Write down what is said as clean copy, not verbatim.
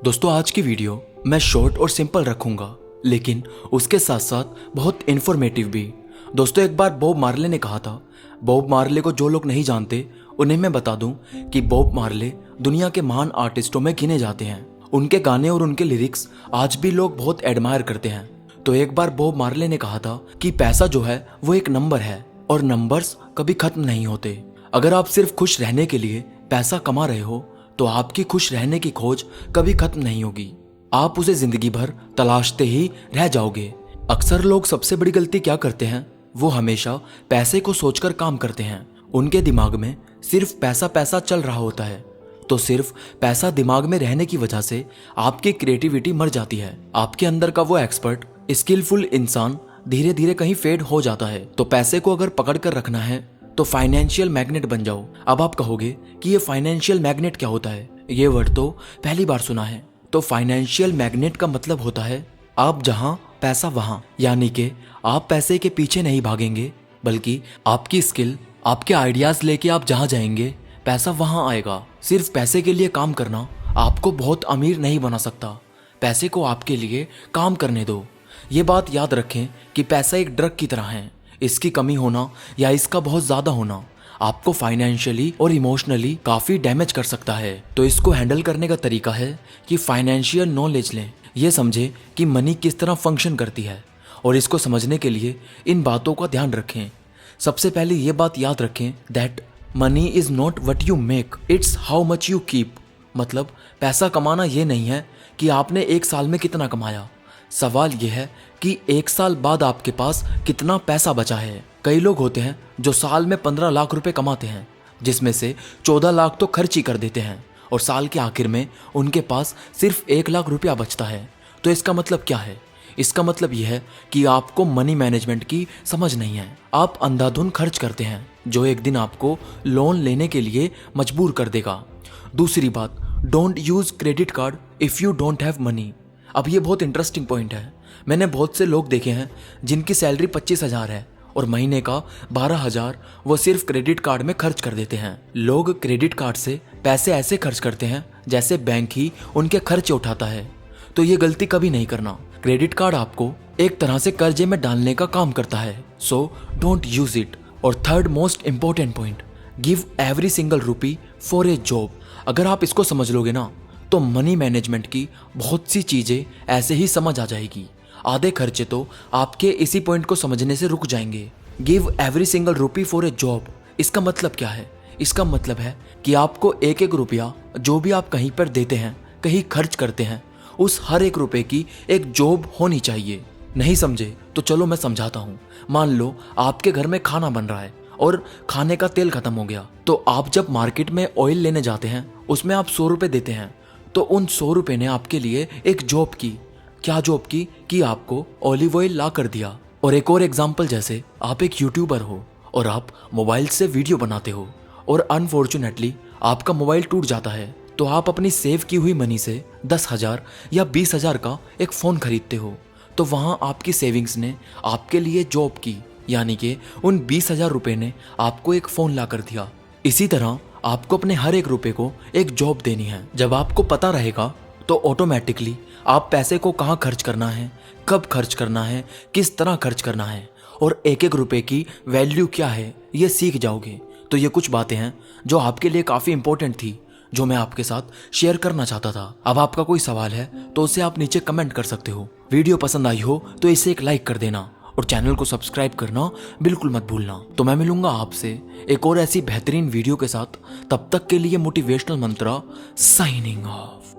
दोस्तों आज की वीडियो मैं शॉर्ट और सिंपल रखूंगा, लेकिन उसके साथ साथ बहुत इन्फॉर्मेटिव भी। दोस्तों एक बार बॉब मार्ले ने कहा था। बॉब मार्ले को जो लोग नहीं जानते उन्हें मैं बता दूं कि बॉब मार्ले दुनिया के महान आर्टिस्टों में गिने जाते हैं। उनके गाने और उनके लिरिक्स आज भी लोग बहुत एडमायर करते हैं। तो एक बार बॉब मार्ले ने कहा था कि पैसा जो है वो एक नंबर है और नंबर्स कभी खत्म नहीं होते। अगर आप सिर्फ खुश रहने के लिए पैसा कमा रहे हो तो आपकी खुश रहने की खोज कभी खत्म नहीं होगी। आप उसे जिंदगी भर तलाशते ही रह जाओगे। अक्सर लोग सबसे बड़ी गलती क्या करते हैं, वो हमेशा पैसे को सोचकर काम करते हैं। उनके दिमाग में सिर्फ पैसा पैसा चल रहा होता है। तो सिर्फ पैसा दिमाग में रहने की वजह से आपकी क्रिएटिविटी मर जाती है। आपके अंदर का वो एक्सपर्ट स्किलफुल इंसान धीरे धीरे कहीं फेड हो जाता है। तो पैसे को अगर पकड़ कर रखना है तो फाइनेंशियल मैग्नेट बन जाओ। अब आप कहोगे कि ये फाइनेंशियल मैग्नेट क्या होता है, ये वर्ड तो पहली बार सुना है। तो फाइनेंशियल मैग्नेट का मतलब होता है आप जहां पैसा वहां, यानी कि आप पैसे के पीछे नहीं भागेंगे बल्कि आपकी स्किल, आपके आइडियाज लेके आप जहां जाएंगे पैसा वहां आएगा। सिर्फ पैसे के लिए काम करना आपको बहुत अमीर नहीं बना सकता। पैसे को आपके लिए काम करने दो। ये बात याद रखें कि पैसा एक ड्रग की तरह है। इसकी कमी होना या इसका बहुत ज्यादा होना आपको फाइनेंशियली और इमोशनली काफी डैमेज कर सकता है। तो इसको हैंडल करने का तरीका है कि फाइनेंशियल नॉलेज लें। ये समझें कि मनी किस तरह फंक्शन करती है और इसको समझने के लिए इन बातों का ध्यान रखें। सबसे पहले ये बात याद रखें that money is not what you make, it's how much you keep. मतलब पैसा कमाना ये नहीं है कि आपने एक साल में कितना कमाया। सवाल यह है कि एक साल बाद आपके पास कितना पैसा बचा है। कई लोग होते हैं जो साल में 15 लाख रुपए कमाते हैं, जिसमें से 14 लाख तो खर्च ही कर देते हैं और साल के आखिर में उनके पास सिर्फ 1 लाख रुपया बचता है। तो इसका मतलब क्या है? इसका मतलब यह है कि आपको मनी मैनेजमेंट की समझ नहीं है। आप अंधाधुन खर्च करते हैं जो एक दिन आपको लोन लेने के लिए मजबूर कर देगा। दूसरी बात, don't use credit card if you don't have money. अब ये बहुत इंटरेस्टिंग पॉइंट है। मैंने बहुत से लोग देखे हैं जिनकी सैलरी 25,000 है और महीने का 12,000 वो सिर्फ क्रेडिट कार्ड में खर्च कर देते हैं। लोग क्रेडिट कार्ड से पैसे ऐसे खर्च करते हैं जैसे बैंक ही उनके खर्चे उठाता है। तो ये गलती कभी नहीं करना। क्रेडिट कार्ड आपको एक तरह से कर्जे में डालने का काम करता है। So don't use it. और third most important point, give every single rupee for a job. अगर आप इसको समझ लोगे ना तो मनी मैनेजमेंट की बहुत सी चीजें ऐसे ही समझ आ जाएगी। आधे खर्चे तो आपके इसी पॉइंट को समझने से रुक जाएंगे। Give every single rupee for a job. इसका मतलब क्या है? इसका मतलब है कि आपको एक एक रुपया जो भी आप कहीं पर देते हैं, कहीं खर्च करते हैं, उस हर एक रुपए की एक जॉब होनी चाहिए। नहीं समझे तो चलो मैं समझाता हूँ। मान लो आपके घर में खाना बन रहा है और खाने का तेल खत्म हो गया। तो आप जब मार्केट में ऑयल लेने जाते हैं उसमें आप 100 रुपए देते हैं। तो उन 100 रुपए ने आपके लिए एक जॉब की। क्या जॉब की? कि आपको ऑलिव ऑयल ला कर दिया। और एक और एग्जांपल, जैसे आप एक यूट्यूबर हो और आप मोबाइल से वीडियो बनाते हो और अनफॉर्चुनेटली आपका मोबाइल टूट जाता है। तो आप अपनी सेव की हुई मनी से 10,000 या 20,000 का एक फोन खरीदते हो। तो वहां आपकी सेविंग्स ने आपके लिए जॉब की, यानी कि उन 20,000 रुपए ने आपको एक फोन ला कर दिया। इसी तरह आपको अपने हर एक रुपए को एक जॉब देनी है। जब आपको पता रहेगा तो ऑटोमेटिकली आप पैसे को कहाँ खर्च करना है, कब खर्च करना है, किस तरह खर्च करना है और एक एक रुपए की वैल्यू क्या है ये सीख जाओगे। तो ये कुछ बातें हैं जो आपके लिए काफी इंपॉर्टेंट थी, जो मैं आपके साथ शेयर करना चाहता था। अब आपका कोई सवाल है तो उसे आप नीचे कमेंट कर सकते हो। वीडियो पसंद आई हो तो इसे एक लाइक कर देना और चैनल को सब्सक्राइब करना बिल्कुल मत भूलना। तो मैं मिलूंगा आपसे एक और ऐसी बेहतरीन वीडियो के साथ। तब तक के लिए मोटिवेशनल मंत्रा साइनिंग ऑफ।